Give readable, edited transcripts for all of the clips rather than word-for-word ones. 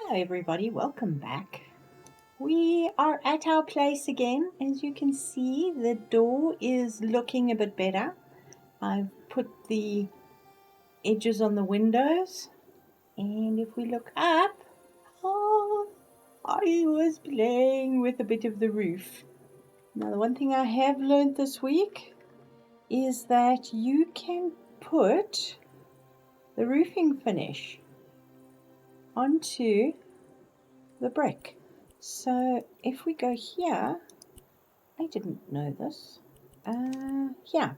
Hello everybody, welcome back. We are at our place again. As you can see, the door is looking a bit better. I've put the edges on the windows, and if we look up, I was playing with a bit of the roof. Now the one thing I have learned this week is that you can put the roofing finish onto the brick. So if we go here, I didn't know this. Yeah,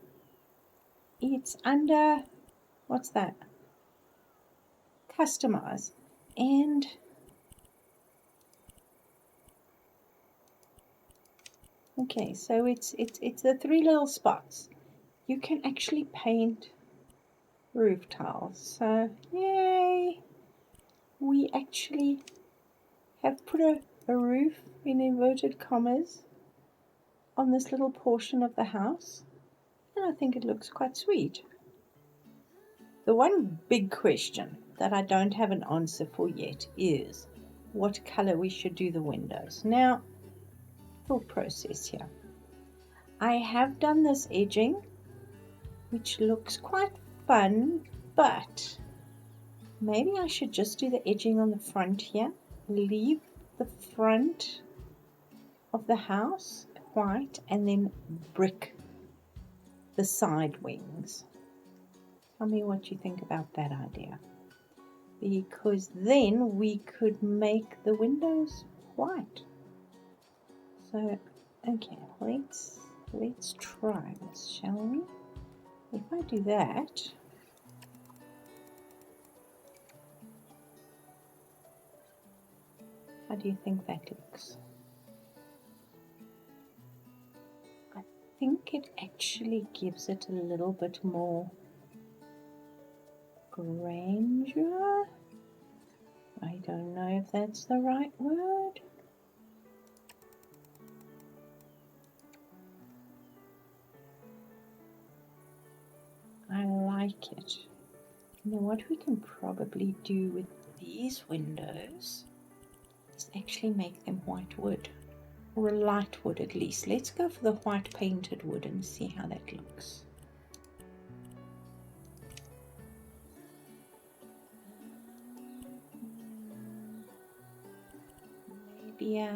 it's under, what's that? Customize. And okay, so it's the three little spots. You can actually paint roof tiles. So yay! We actually have put a roof in inverted commas on this little portion of the house, and I think it looks quite sweet. The one big question that I don't have an answer for yet is what color we should do the windows. Now, thought process here. I have done this edging, which looks quite fun, but maybe I should just do the edging on the front here, leave the front of the house white, and then brick the side wings. Tell me what you think about that idea, because then we could make the windows white. So okay, let's try this, shall we? If I do that, how do you think that looks? I think it actually gives it a little bit more grandeur. I don't know if that's the right word. I like it. Now what we can probably do with these windows is actually make them white wood, or a light wood at least. Let's go for the white painted wood and see how that looks. Maybe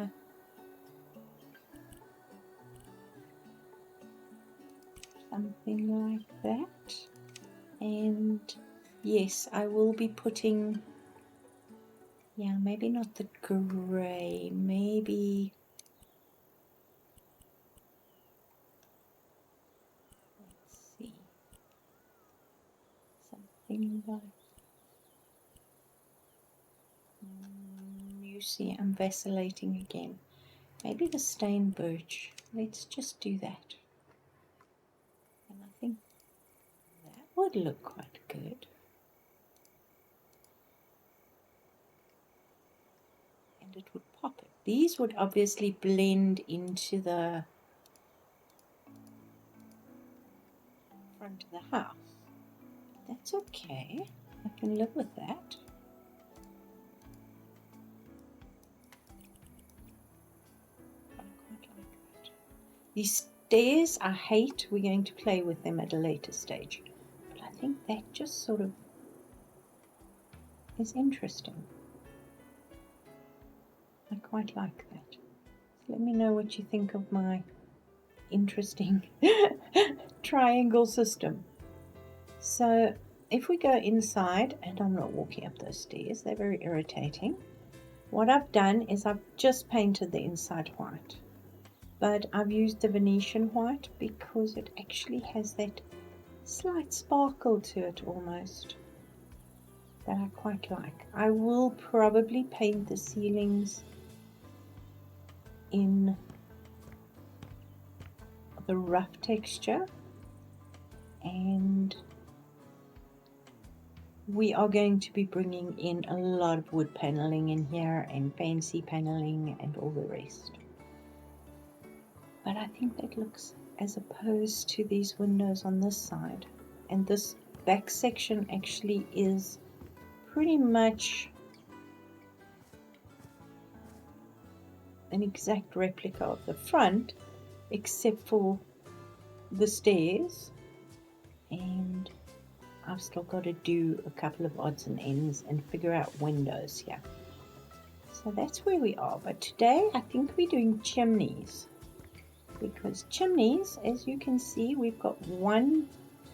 something like that. And yes, I will be putting, yeah, maybe not the grey, maybe, let's see, something like, you see I'm vacillating again. Maybe the stained birch. Let's just do that. And I think that would look quite good. And it would pop it. These would obviously blend into the front of the house. That's okay. I can live with that. I quite like that. These stairs I hate. We're going to play with them at a later stage. But I think that just sort of is interesting. I quite like that. So let me know what you think of my interesting triangle system. So if we go inside, and I'm not walking up those stairs, they're very irritating. What I've done is I've just painted the inside white, but I've used the Venetian white because it actually has that slight sparkle to it almost that I quite like. I will probably paint the ceilings in the rough texture, and we are going to be bringing in a lot of wood paneling in here and fancy paneling and all the rest. But I think that looks, as opposed to these windows on this side, and this back section actually is pretty much an exact replica of the front, except for the stairs, and I've still got to do a couple of odds and ends and figure out windows here. So that's where we are. But today I think we're doing chimneys, because chimneys, as you can see, we've got one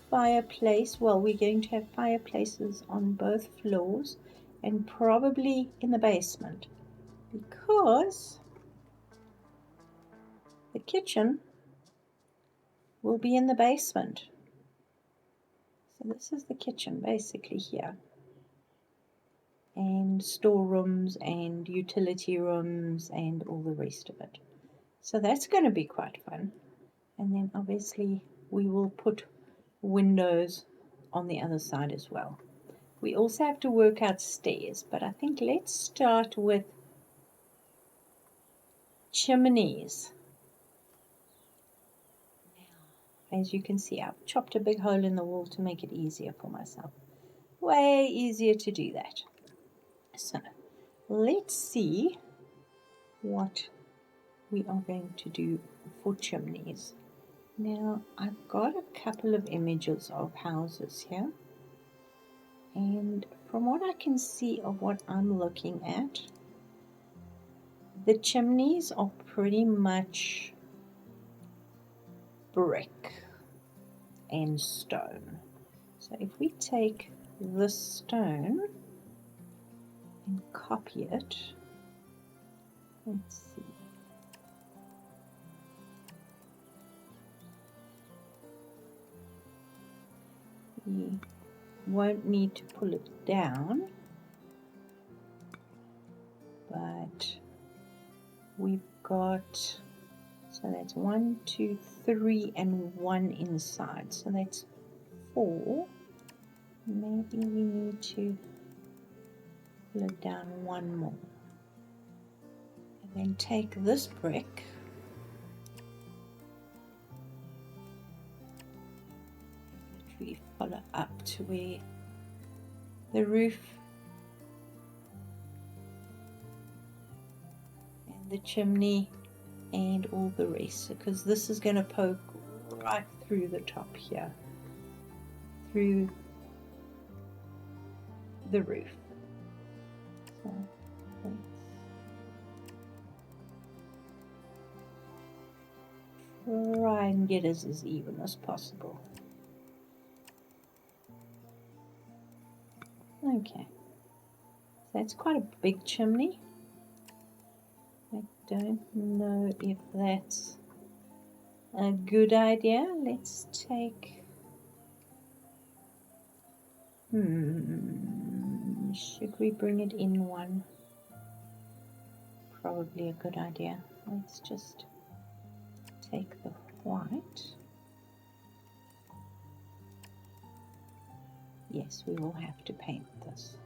fireplace. Well, we're going to have fireplaces on both floors and probably in the basement, because the kitchen will be in the basement. So this is the kitchen basically here, and storerooms and utility rooms and all the rest of it. So that's going to be quite fun. And then obviously we will put windows on the other side as well. We also have to work out stairs, but I think let's start with chimneys. Now, as you can see, I've chopped a big hole in the wall to make it easier for myself. Way easier to do that. So let's see what we are going to do for chimneys. Now, I've got a couple of images of houses here, and from what I can see of what I'm looking at, the chimneys are pretty much brick and stone. So if we take this stone and copy it, let's see. We won't need to pull it down, but we've got, so that's 1, 2, 3 and 1 inside, so that's 4. Maybe we need to pull it down 1 more, and then take this brick and literally follow up to where the roof and the chimney and all the rest, because this is going to poke right through the top here, through the roof. So let's try and get us as even as possible. Okay, so that's quite a big chimney. I don't know if that's a good idea. Let's take, should we bring it in 1? Probably a good idea. Let's just take the white. Yes, we will have to paint this.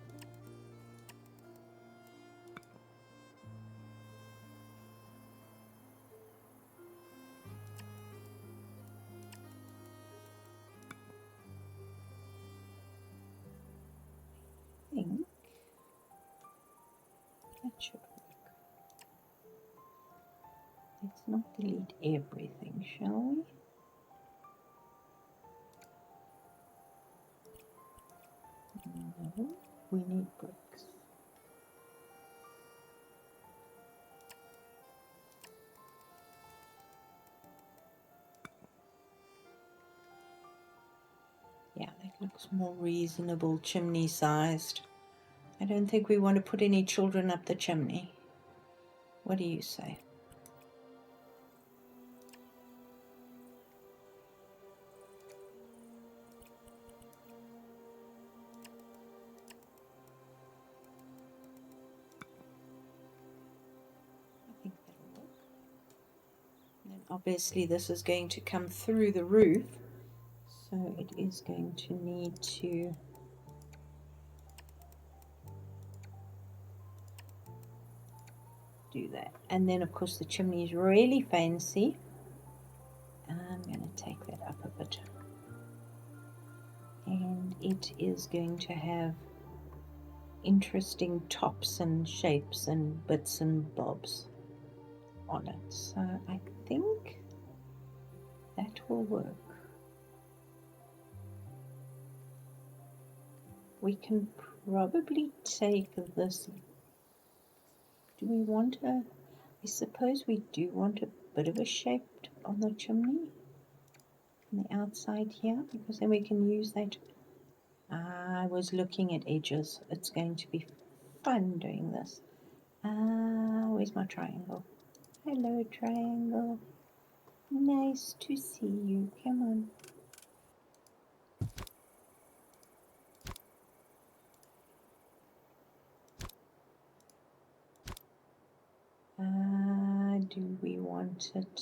I think that should work. Let's not delete everything, shall we? No, we need bricks. Yeah, that looks more reasonable, chimney sized. I don't think we want to put any children up the chimney. What do you say? I think that'll work. And then obviously this is going to come through the roof, so it is going to need to do that. And then of course the chimney is really fancy. I'm going to take that up a bit, and it is going to have interesting tops and shapes and bits and bobs. on it. So I think that will work. We can probably take this. Do we want a, I suppose we do want a bit of a shape on the chimney on the outside here, because then we can use that. I was looking at edges. It's going to be fun doing this. Where's my triangle? Hello, triangle. Nice to see you. Come on. Do we want it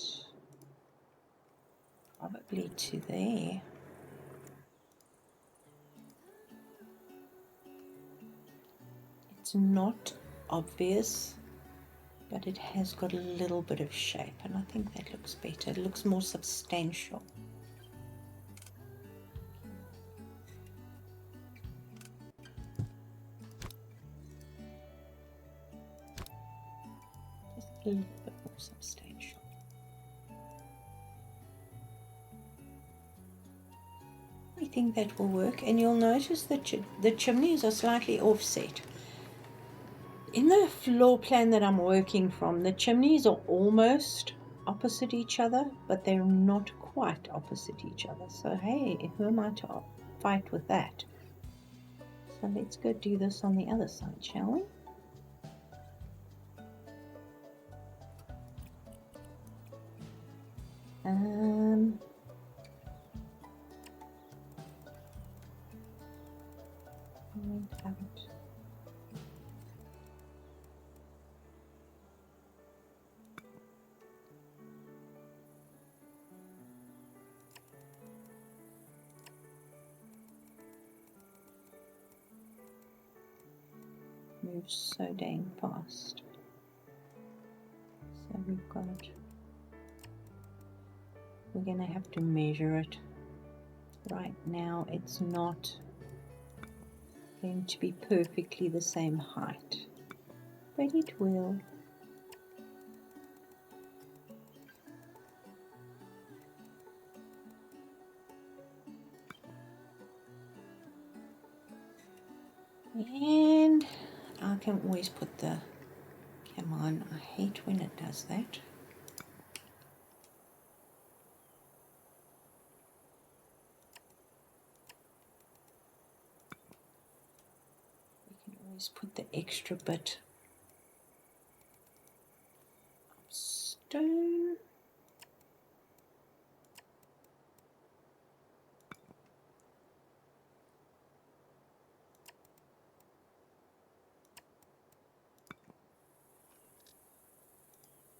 probably to there? It's not obvious, but it has got a little bit of shape, and I think that looks better. It looks more substantial. Just a little bit more substantial. I think that will work, and you'll notice that the chimneys are slightly offset. In the floor plan that I'm working from, the chimneys are almost opposite each other, but they're not quite opposite each other. So hey, who am I to fight with that? So let's go do this on the other side, shall we? We haven't. Moves so dang fast. So we're gonna have to measure it. Right now it's not going to be perfectly the same height, but it will. And I can always put the, come on, I hate when it does that. We can always put the extra bit of stone.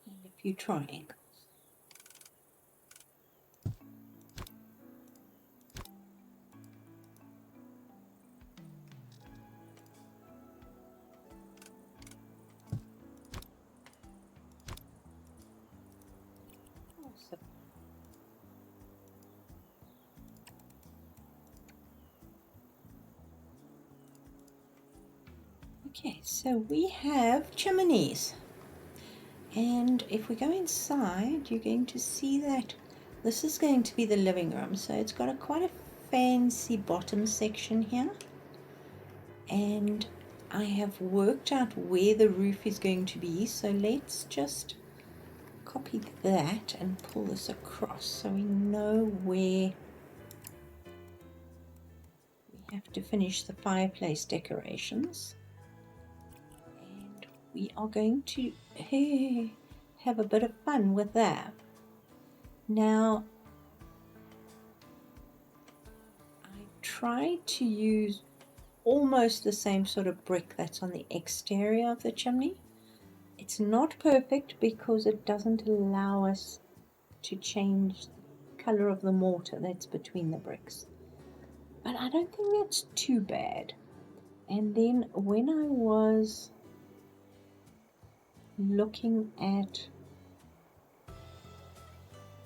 And a few triangles. Awesome. Okay, so we have chimneys, and if we go inside, you're going to see that this is going to be the living room. So it's got quite a fancy bottom section here, and I have worked out where the roof is going to be. So let's just copy that and pull this across so we know where we have to finish the fireplace decorations. And we are going to have a bit of fun with that. Now, I tried to use almost the same sort of brick that's on the exterior of the chimney. It's not perfect because it doesn't allow us to change the color of the mortar that's between the bricks. But I don't think that's too bad. And then when I was looking at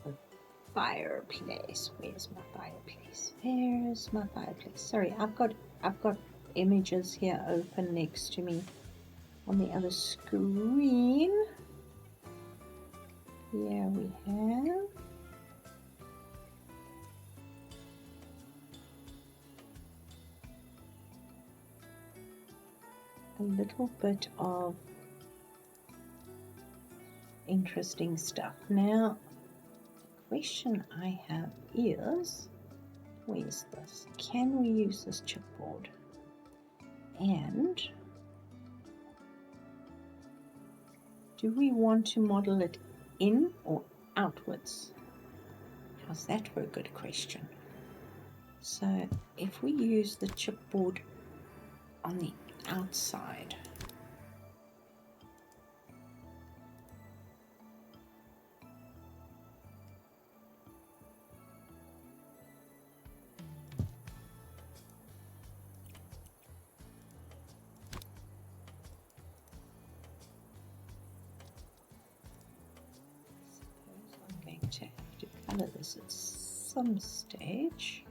the fireplace, where's my fireplace? There's my fireplace. Sorry, I've got images here open next to me on the other screen. Here we have a little bit of interesting stuff. Now, the question I have is, where's this? Can we use this chipboard? And do we want to model it in or outwards? How's that for a good question? So if we use the chipboard on the outside, I'm going to have to color this at some stage.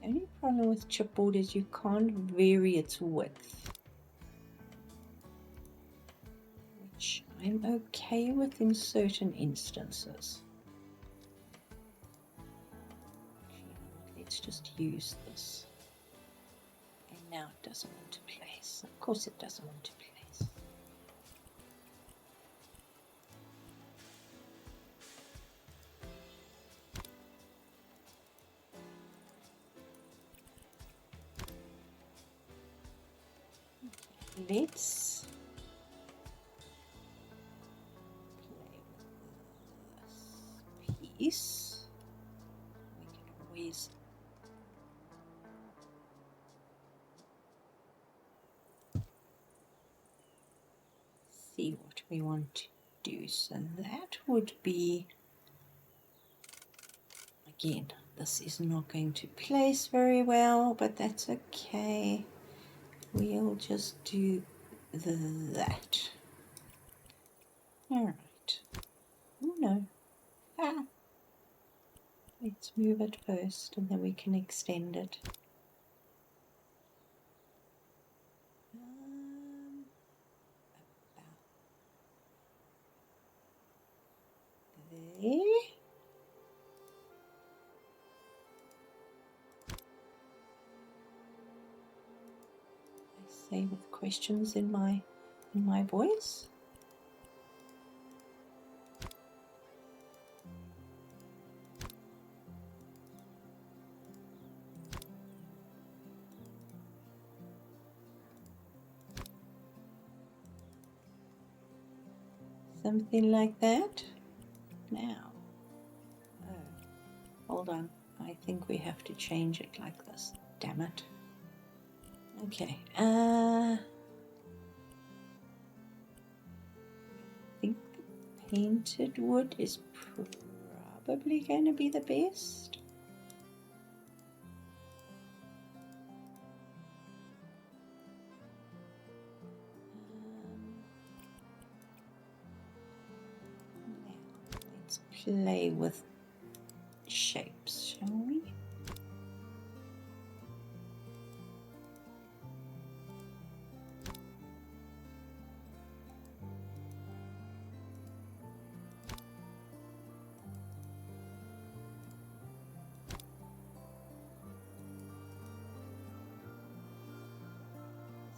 The only problem with chipboard is you can't vary its width, which I'm okay with in certain instances. Let's just use this. And now it doesn't want to place. Of course it doesn't want to place. Let's play with this piece. We can always see what we want to do. So that would be, again, this is not going to place very well, but that's okay. We'll just do that. All right. Oh no. Ah. Let's move it first and then we can extend it. About there. I say with questions in my voice. Something like that. Now, oh, hold on. I think we have to change it like this. Damn it. Okay. I think the painted wood is probably going to be the best. Now, let's play with shapes, shall we?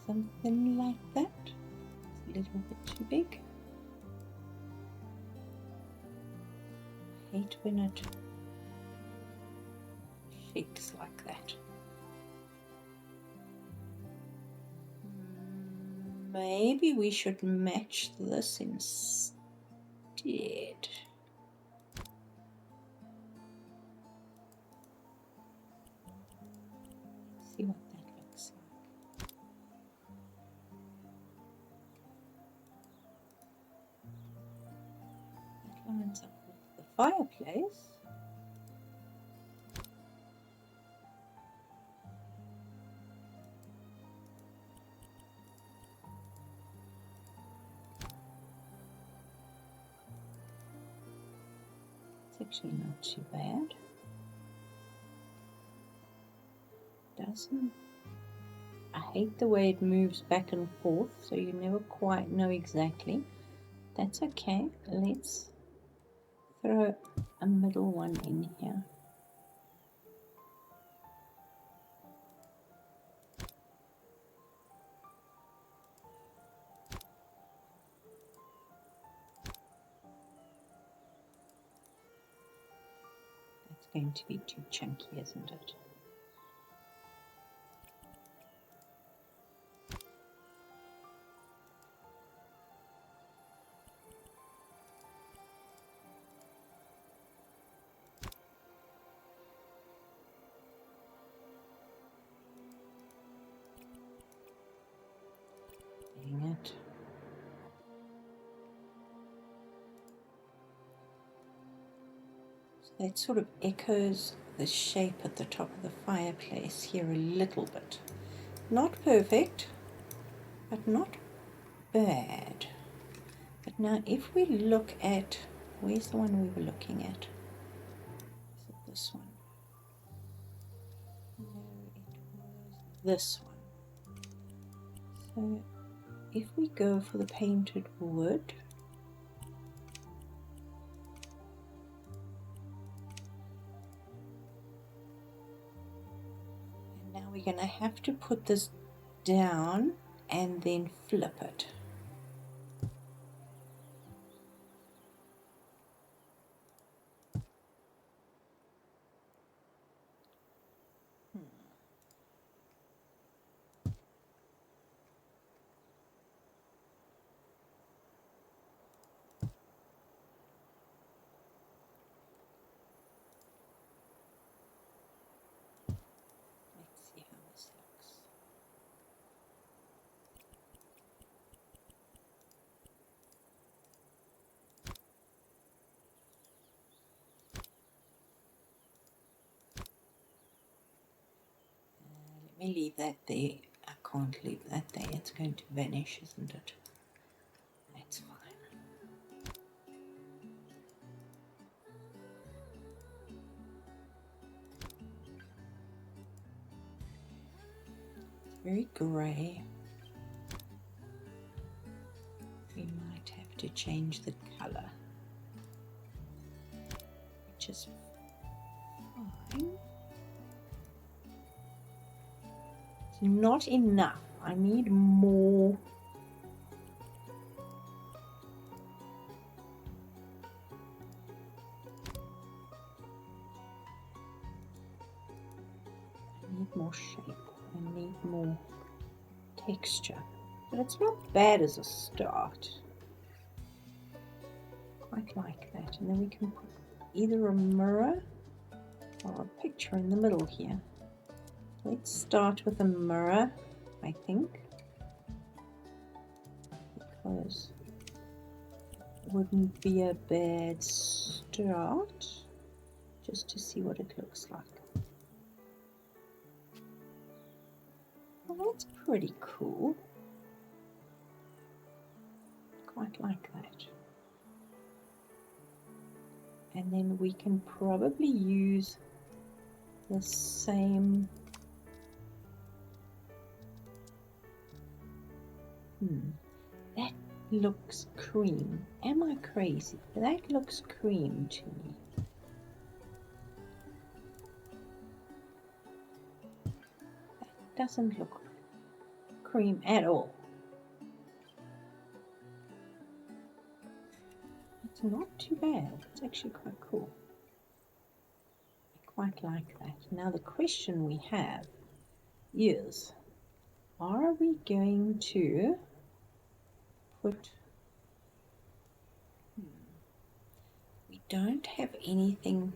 Something like that. It's a little bit too big. I hate when it shakes like that. Maybe we should match this instead. See what that looks like. That lines up with the fireplace. It's actually not too bad. Doesn't. I hate the way it moves back and forth, so you never quite know exactly. that's okay. Let's throw a middle one in here. That's going to be too chunky, isn't it? Dang it. So that sort of echoes the shape at the top of the fireplace here a little bit. Not perfect, but not bad. But now if we look at, where's the one we were looking at? Is it this one? No, it was this one. So if we go for the painted wood, and now we're going to have to put this down and then flip it. Let's see how this looks. Let me leave that there. I can't leave that there. It's going to vanish, isn't it? That's fine. It's very grey. We might have to change the colour, which is fine. It's not enough. I need more. I need more shape. I need more texture. But it's not bad as a start. Quite like that. And then we can put either a mirror or a picture in the middle here. Let's start with a mirror, I think, because it wouldn't be a bad start, just to see what it looks like. Well, that's pretty cool. Quite like that. And then we can probably use the same. That looks cream. Am I crazy? That looks cream to me. That doesn't look cream at all. It's not too bad. It's actually quite cool. I quite like that. Now the question we have is, are we going to put... We don't have anything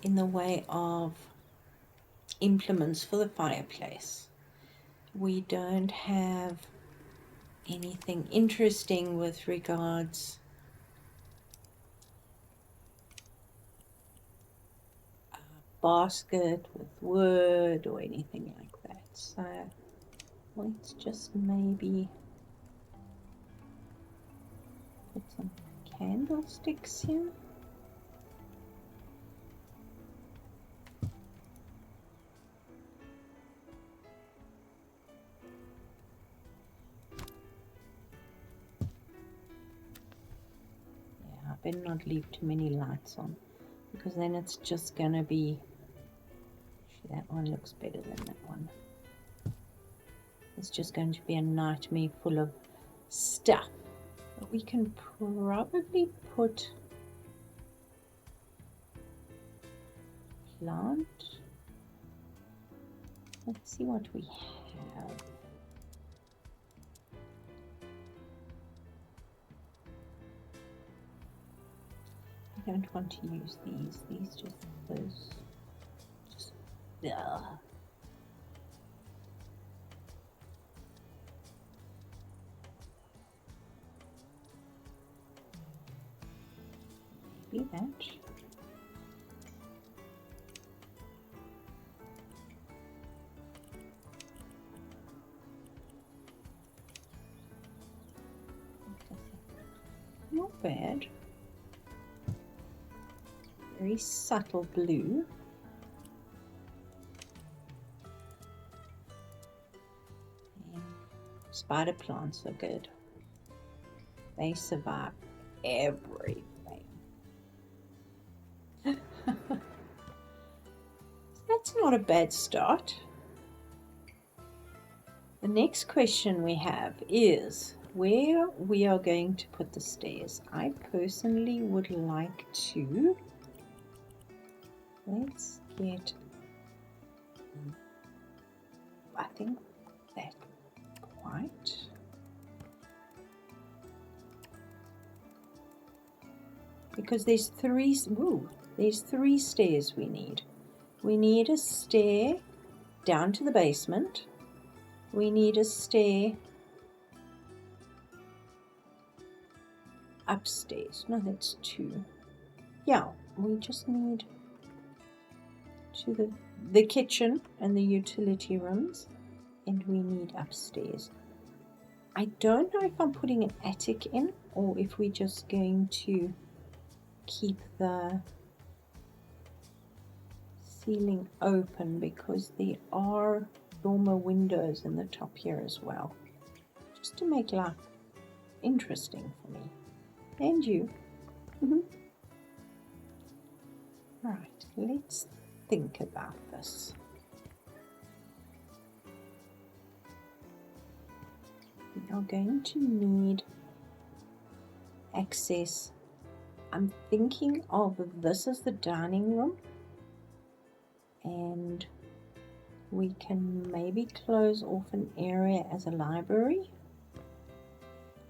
in the way of implements for the fireplace. We don't have anything interesting with regards basket with wood or anything like that. So let's just maybe put some candlesticks here. better not leave too many lights on, because then it's just gonna be, actually that one looks better than that one. It's just going to be a nightmare full of stuff. But we can probably put plant. Let's see what we have. I don't want to use these. These just those. Just ugh. Maybe that. Not bad. Very subtle blue. And spider plants are good. They survive everything. That's not a bad start. The next question we have is where we are going to put the stairs. I personally would like to, let's get, I think that white. Because there's three stairs we need. We need a stair down to the basement. We need a stair upstairs. No, that's two. Yeah, we just need to the kitchen and the utility rooms, and we need upstairs. I don't know if I'm putting an attic in or if we're just going to keep the ceiling open, because there are dormer windows in the top here as well, just to make life interesting for me and you. Right, let's think about this. We are going to need access. I'm thinking of this as the dining room, and we can maybe close off an area as a library,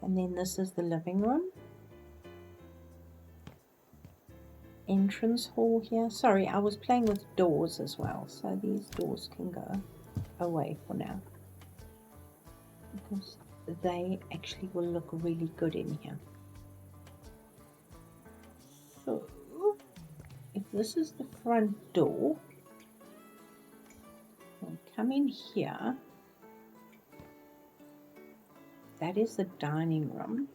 and then this is the living room. Entrance hall here. Sorry, I was playing with doors as well, so these doors can go away for now, because they actually will look really good in here. So if this is the front door, we'll come in here. That is the dining room.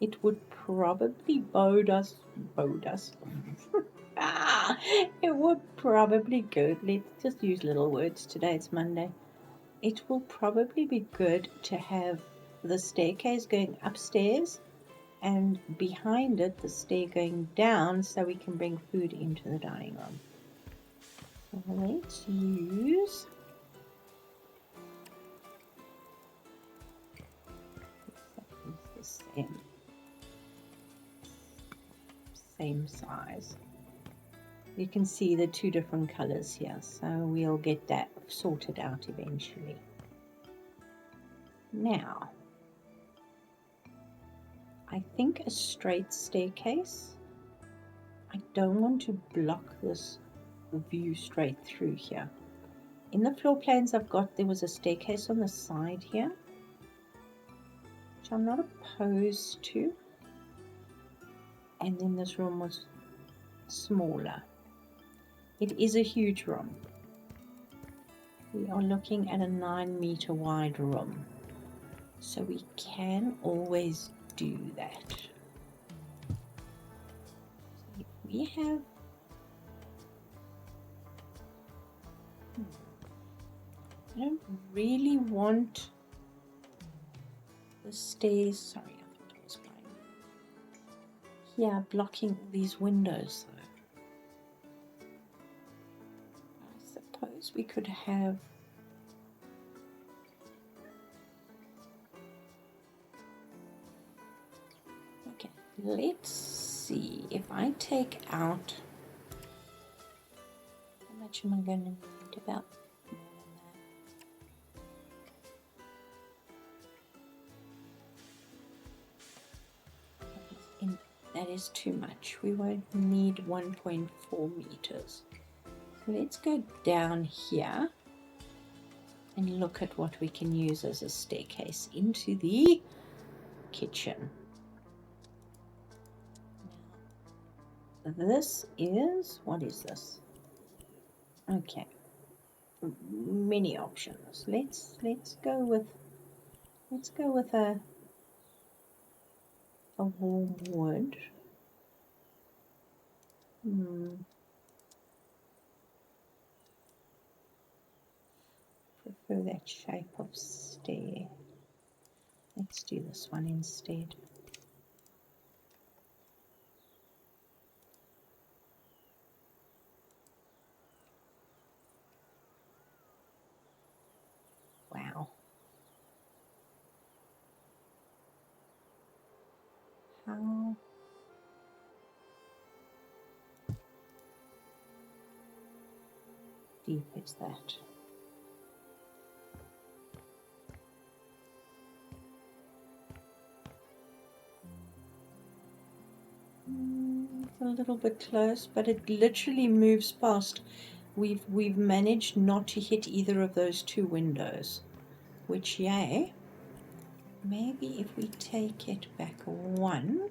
It would probably bode us. It would probably good. Let's just use little words today. It's Monday. It will probably be good to have the staircase going upstairs, and behind it the stair going down, so we can bring food into the dining room. So let's use the same size. You can see the two different colors here, so we'll get that sorted out eventually. Now, I think a straight staircase. I don't want to block this view straight through here. In the floor plans I've got, there was a staircase on the side here, which I'm not opposed to. And then this room was smaller. It is a huge room. We are looking at a 9-meter wide room, so we can always do that. So if we have I don't really want the stairs. Sorry, I thought I was fine here blocking these windows though. I suppose we could have okay, let's see if I take out how much am I going to need about more than that. That is too much. We won't need 1.4 meters. So let's go down here and look at what we can use as a staircase into the kitchen. Now, this is, what is this? Okay, many options. Let's go with a warm wood. Prefer that shape of stair. Let's do this one instead. Wow. How deep is that? It's a little bit close, but it literally moves past. We've managed not to hit either of those two windows, which yay. Maybe if we take it back one.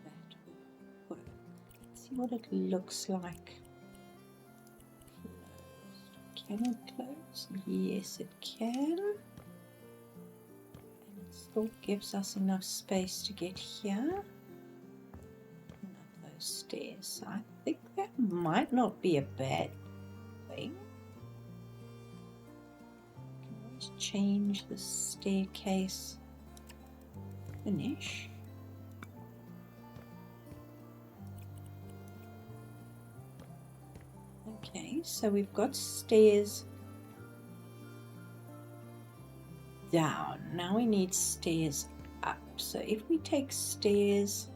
That will work. Let's see what it looks like. Can it close? Yes, it can. And it still gives us enough space to get here. And up those stairs. I think that might not be a bad thing. You can always change the staircase finish. Okay, so we've got stairs down. Now we need stairs up. So if we take stairs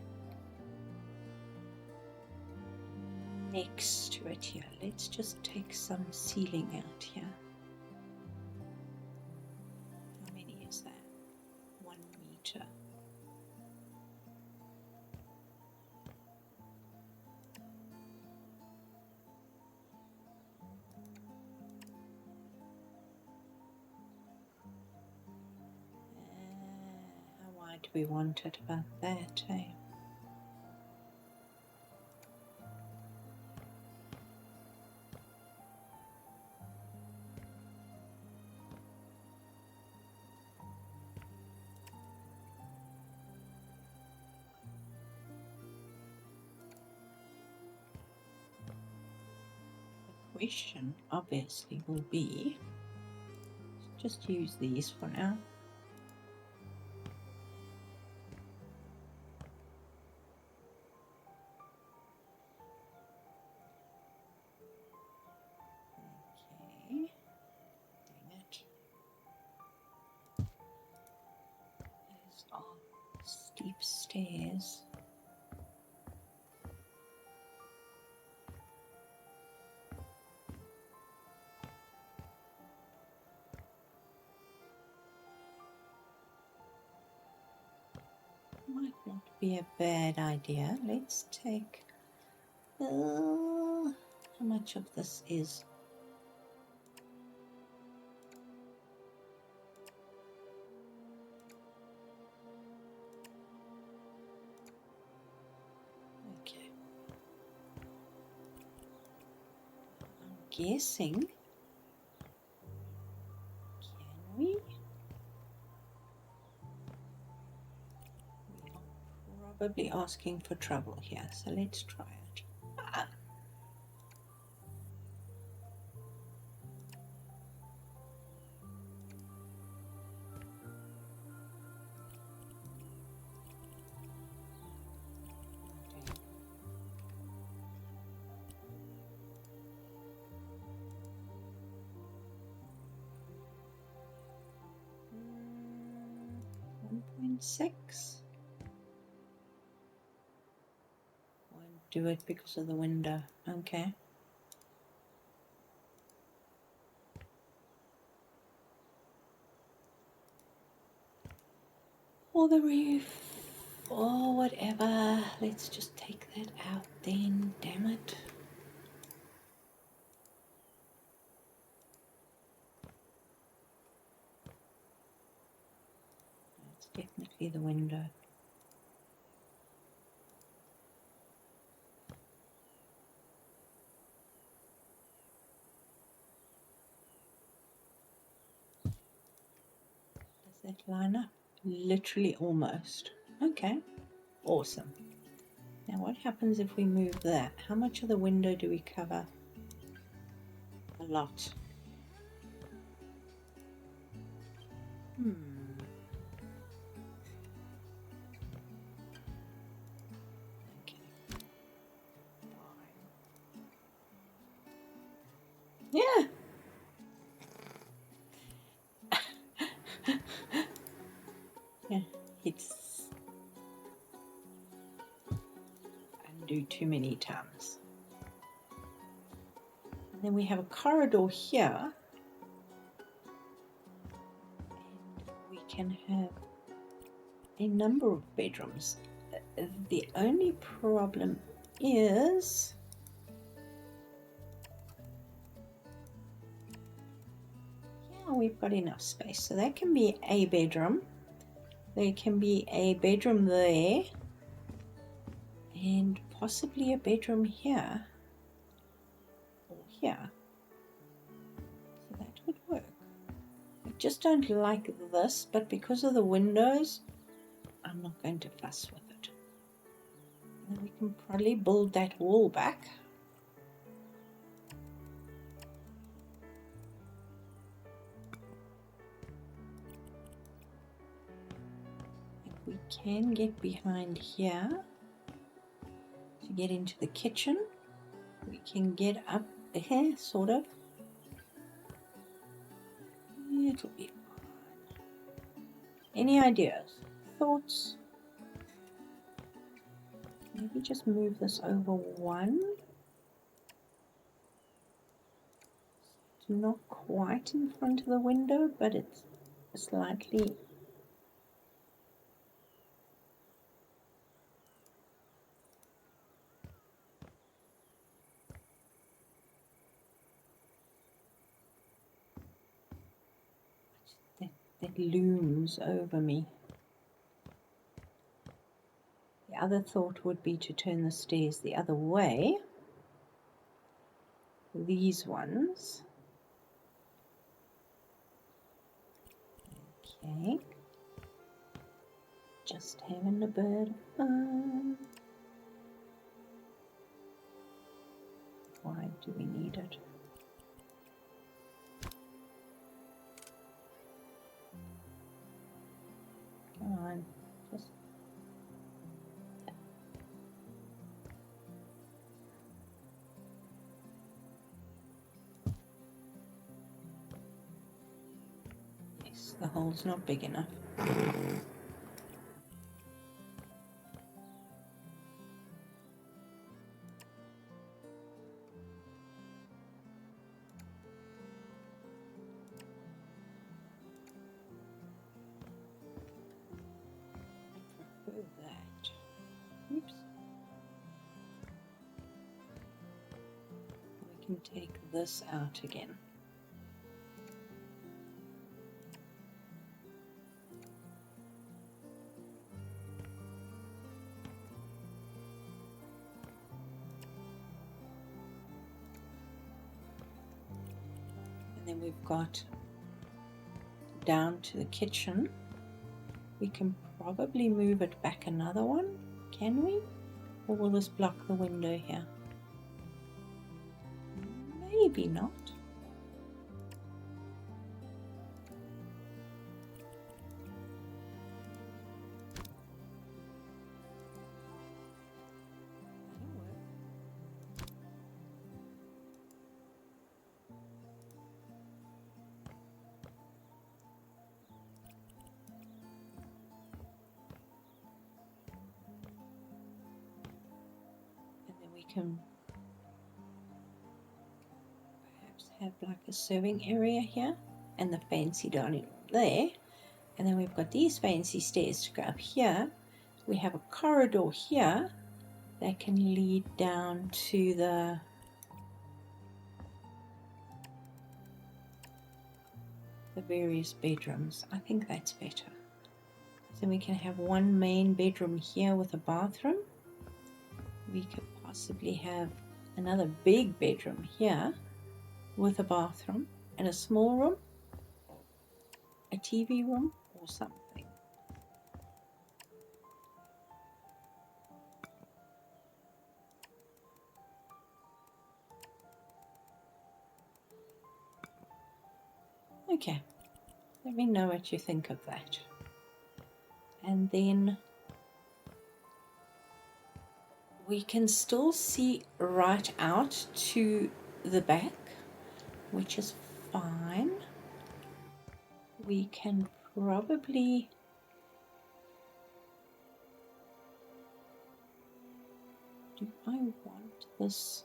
next to it here, let's just take some ceiling out here. How many is that? 1 meter. How wide do we want it? About that, eh? The question obviously will be, just use these for now. Okay, dang it. Those are steep stairs. Might not be a bad idea. Let's take how much of this is okay. I'm guessing, can we? We are probably asking for trouble here, so let's try it. 0.6. Won't do it because of the window. Okay. Or the roof, or whatever. Let's just take that out then, damn it. It's definitely the window. Does that line up? Literally almost. Okay, awesome. Now what happens if we move that? How much of the window do we cover? A lot. Okay. Fine. Yeah. Yeah, it's undo too many times. And then we have a corridor here. And we can have a number of bedrooms. The only problem is we've got enough space. So that can be a bedroom. There can be a bedroom there. And possibly a bedroom here. Or here. So that would work. I just don't like this, but because of the windows, I'm not going to fuss with it. And then we can probably build that wall back. And we can get behind here to get into the kitchen. We can get up here, sort of. It'll be fine. Any ideas? Thoughts? Maybe just move this over one. It's not quite in front of the window, but it's slightly. That looms over me. The other thought would be to turn the stairs the other way. These ones. Okay. Just having a bit of fun. Why do we need it? Come on, just. Yes, the hole's not big enough. That. Oops. We can take this out again. And then we've got down to the kitchen. We can probably move it back another one, can we? Or will this block the window here? Maybe not. can perhaps have like a serving area here and the fancy dining room there. And then we've got these fancy stairs to go up here. We have a corridor here that can lead down to the various bedrooms. I think that's better. So we can have one main bedroom here with a bathroom. We could possibly have another big bedroom here with a bathroom and a small room, a TV room or something. Okay, let me know what you think of that. And then we can still see right out to the back, which is fine. We can probably do I want this?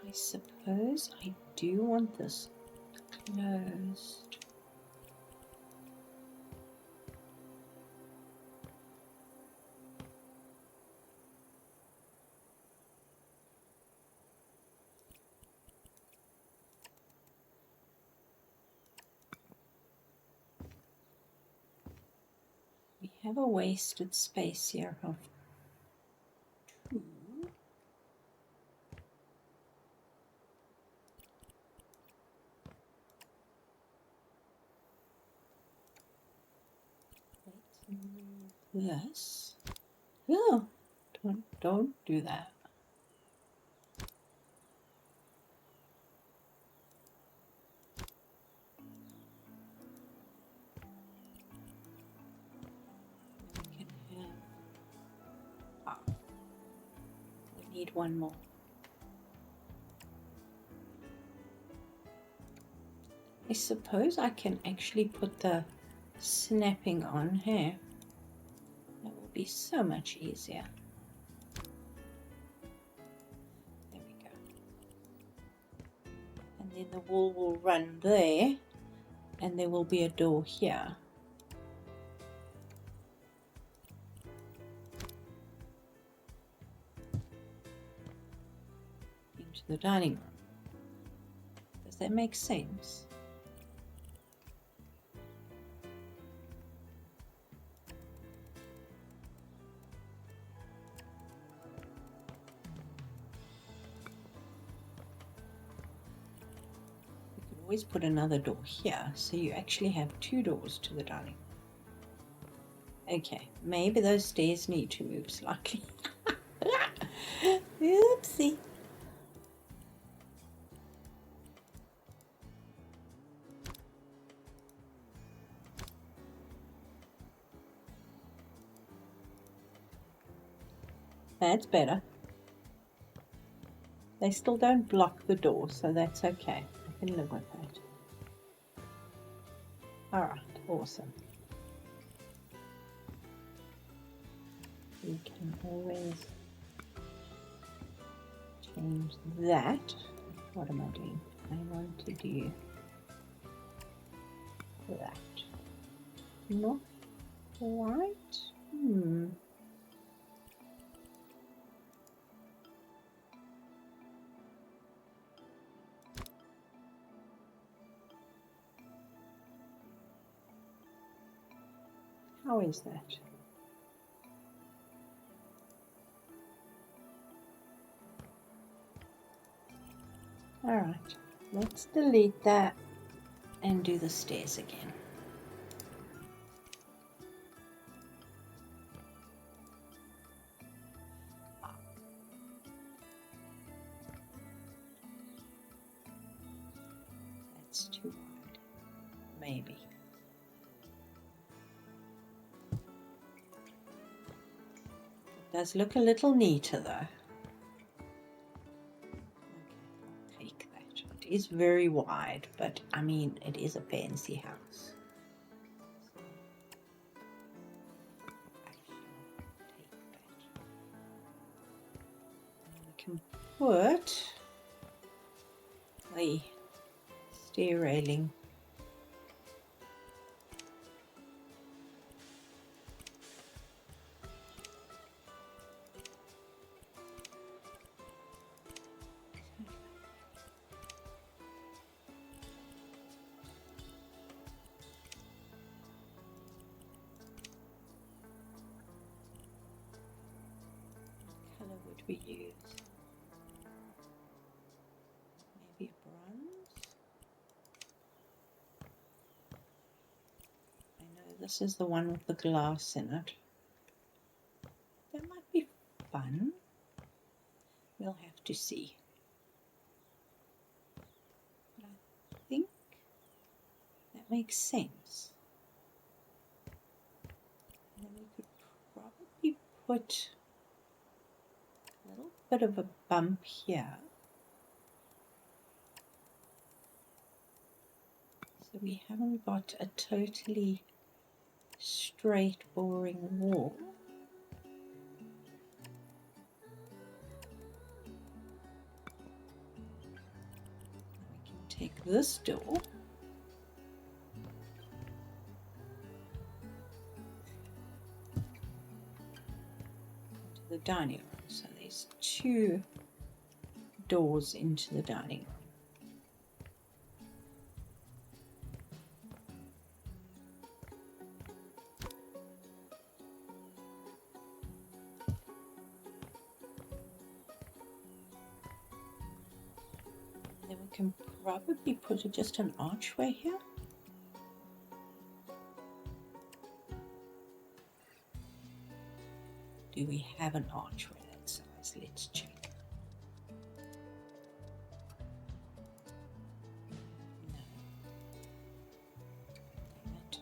I suppose I do want this closed. We have a wasted space here of 2. Let's move this. Oh, don't do that. We can have. We need one more. I suppose I can actually put the snapping on here. That will be so much easier. There we go. And then the wool will run there, and there will be a door here. Into the dining room. Does that make sense? Always put another door here, so you actually have 2 doors to the dining room. Okay, maybe those stairs need to move slightly. Oopsie. That's better. They still don't block the door, so that's okay. I can live with that. Alright, awesome. We can always change that. What am I doing? I want to do that. Not quite. How is that? Alright, let's delete that and do the stairs again. That's too wide, maybe. It does look a little neater though. It is very wide, but I mean, it is a fancy house. I shall take that. We can put the stair railing colour would we use? Maybe a bronze? I know this is the one with the glass in it. That might be fun. We'll have to see. But I think that makes sense. And then we could probably put a little bit of a bump here. So we haven't got a totally straight, boring wall. We can take this door into the dining room. So there's 2 doors into the dining room. Then we can probably put just an archway here. Do we have an archway that size? Let's check. No. Damn it.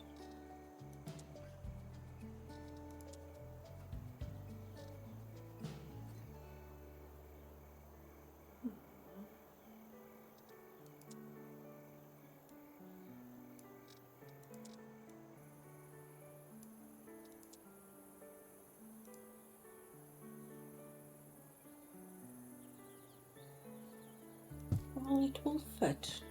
Well, it will fit.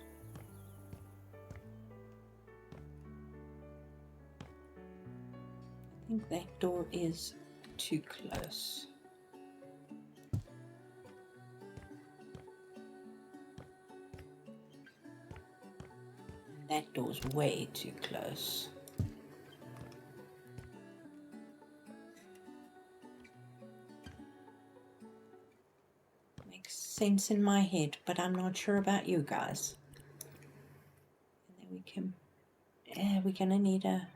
I think that door is too close. That door's way too close. Makes sense in my head, but I'm not sure about you guys. And then we can, we're gonna need a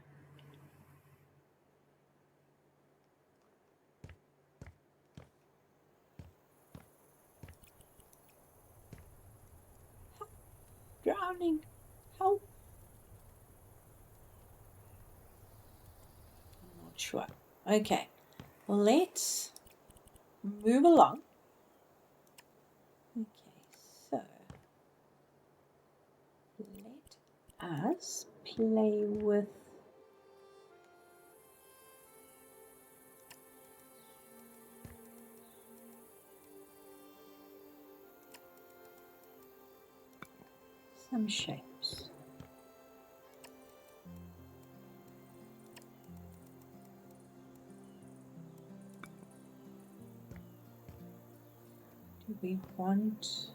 drowning. Help! I'm not sure. Okay, well, let's move along. Okay, so let us play with some shapes. Do we want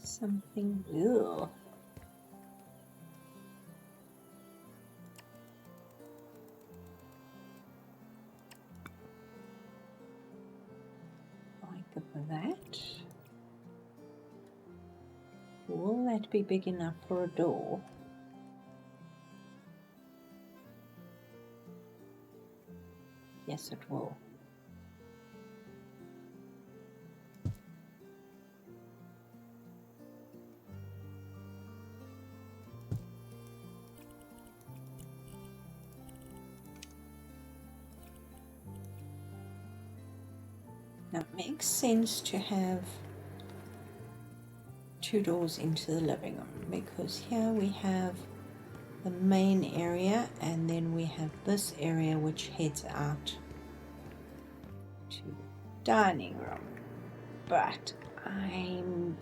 something new? Like that? Will that be big enough for a door? Yes, it will. Now it makes sense to have 2 doors into the living room, because here we have the main area, and then we have this area which heads out to the dining room. But I'm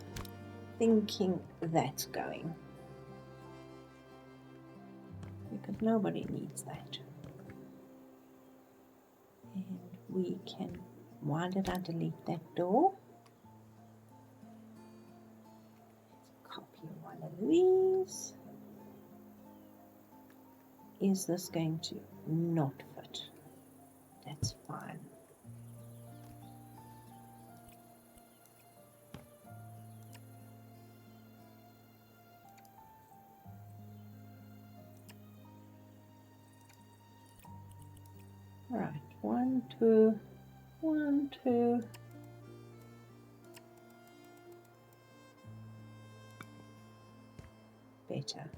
thinking that's going, because nobody needs that. And we can, why did I delete that door? Let's copy one of these. Is this going to not fit? That's fine. Right, 1, 2, 1, 2. Better.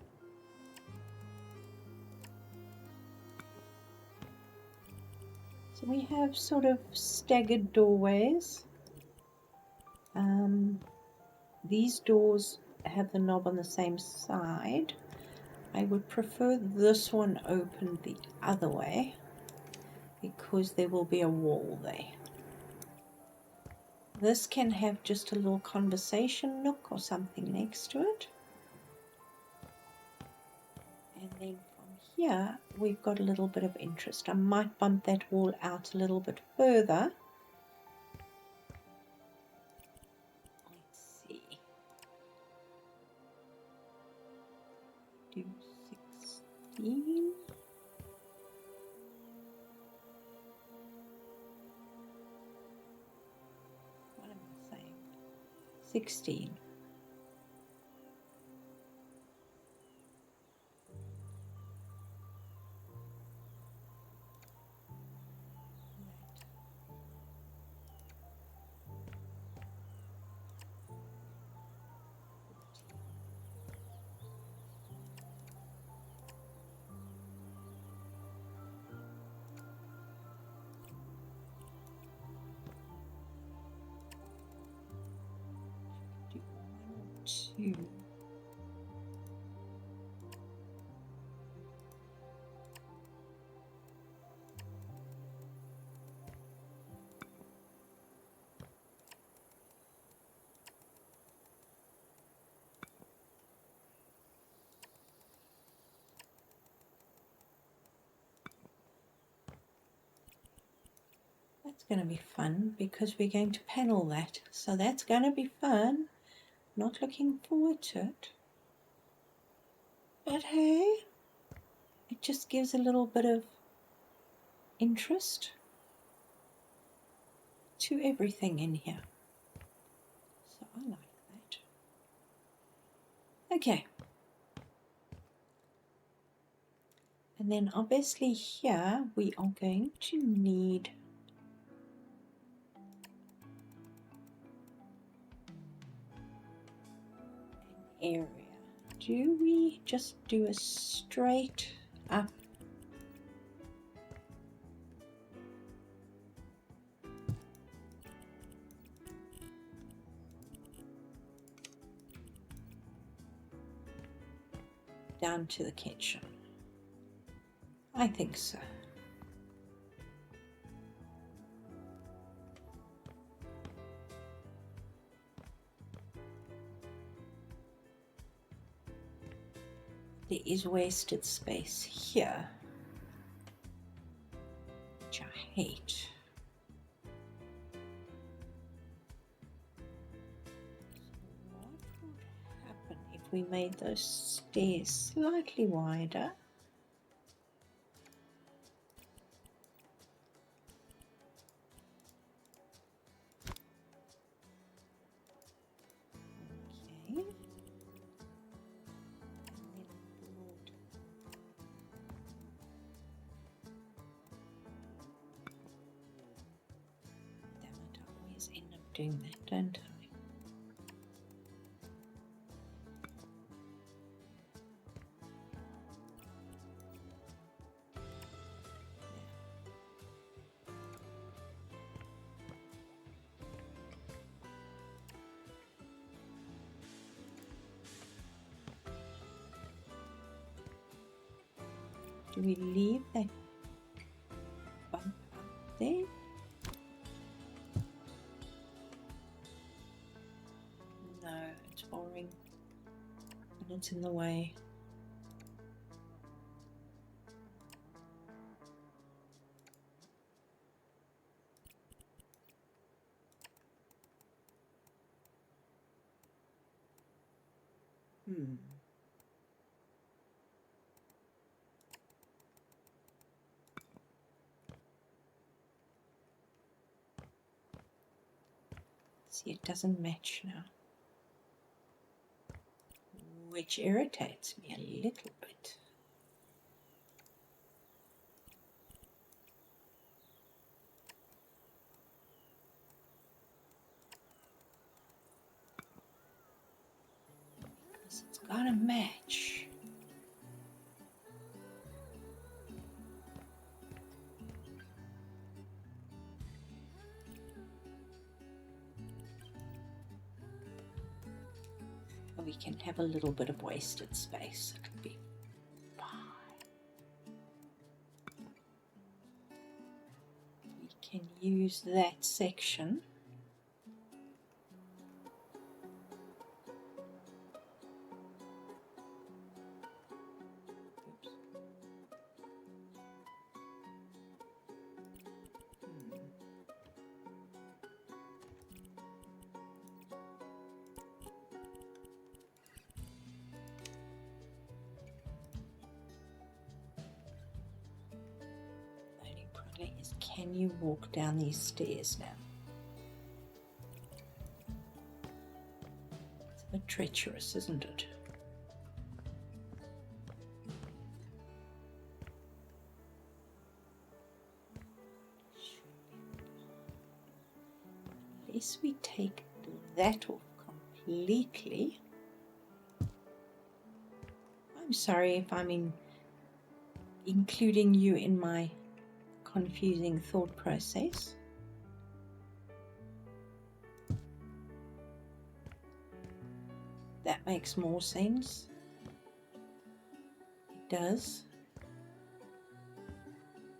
So we have sort of staggered doorways. These doors have the knob on the same side. I would prefer this one opened the other way because there will be a wall there. This can have just a little conversation nook or something next to it. And then from here we've got a little bit of interest. I might bump that wall out a little bit further. Let's see. Do 16. What am I saying? 16. Do 1 or 2. That's going to be fun because we're going to panel that. So that's going to be fun. Not looking forward to it. But hey, it just gives a little bit of interest to everything in here. So I like that. Okay. And then obviously here we are going to need an area. Do we just do a straight up? Down to the kitchen? I think so. There is wasted space here, which I hate. So what would happen if we made those stairs slightly wider? Okay. End up doing that, don't I? Do we leave that bump up there? No, it's boring and it's in the way. See, it doesn't match now, which irritates me a little bit. Because it's gotta match. We can have a little bit of wasted space. It'll be fine. We can use that section. Oops. Is, can you walk down these stairs now? It's a bit treacherous, isn't it? Unless we take that off completely. I'm sorry if I'm including you in my confusing thought process. That makes more sense. It does.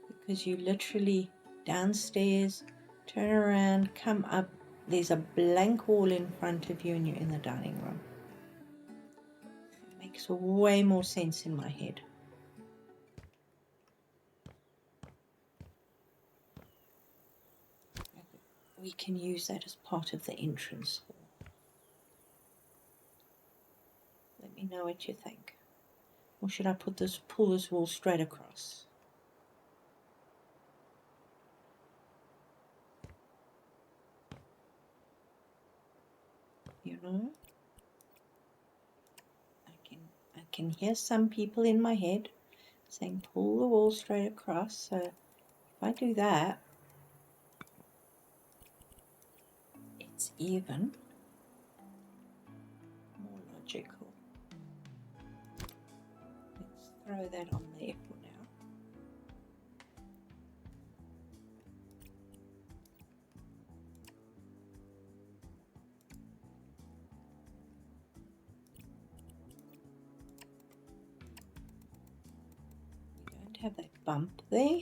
Because you literally downstairs, turn around, come up, there's a blank wall in front of you and you're in the dining room. It makes way more sense in my head. We can use that as part of the entrance hall. Let me know what you think. Or should I pull this wall straight across? You know? I can hear some people in my head saying pull the wall straight across. So if I do that, it's even more logical. Let's throw that on there for now. We don't have that bump there.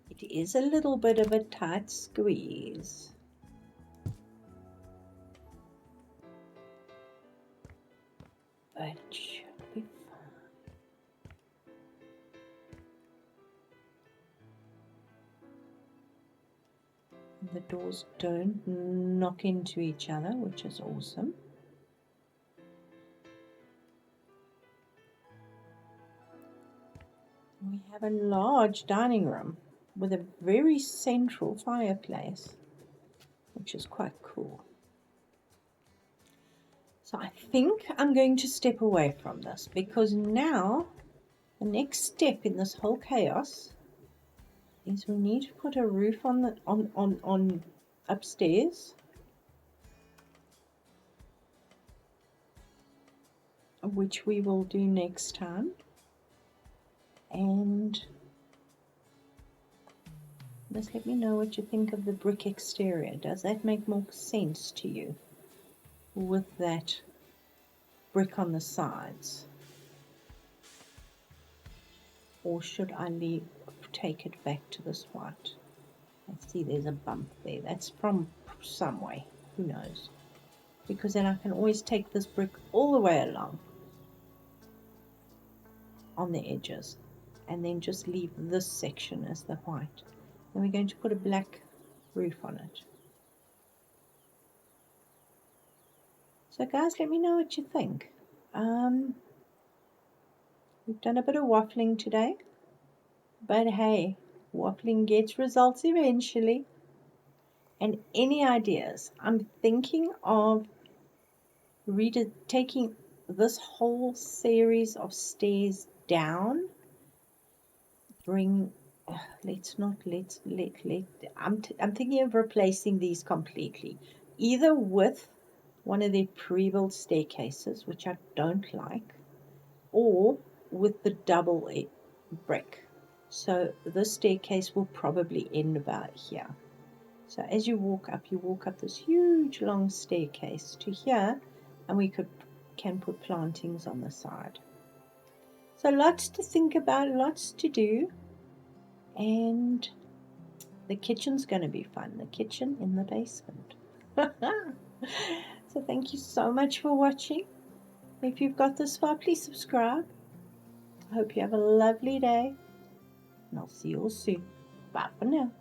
It is a little bit of a tight squeeze. But it should be fine. The doors don't knock into each other, which is awesome. We have a large dining room with a very central fireplace, which is quite cool. So I think I'm going to step away from this because now the next step in this whole chaos is we need to put a roof on the on upstairs, which we will do next time. And just let me know what you think of the brick exterior. Does that make more sense to you with that brick on the sides? or should I take it back to this white? I see there's a bump there. That's from some way. Who knows? Because then I can always take this brick all the way along on the edges and then just leave this section as the white. Then we're going to put a black roof on it. So guys, let me know what you think. We've done a bit of waffling today, but hey, waffling gets results eventually. And any ideas? I'm thinking of taking this whole series of stairs down. Bring, let's not, I'm thinking of replacing these completely, either with one of their pre-built staircases, which I don't like, or with the double brick. So this staircase will probably end about here. So as you walk up this huge long staircase to here, and we can put plantings on the side. So lots to think about, lots to do, and the kitchen's going to be fun. The kitchen in the basement. So thank you so much for watching. If you've got this far, please subscribe. I hope you have a lovely day, and I'll see you all soon. Bye for now.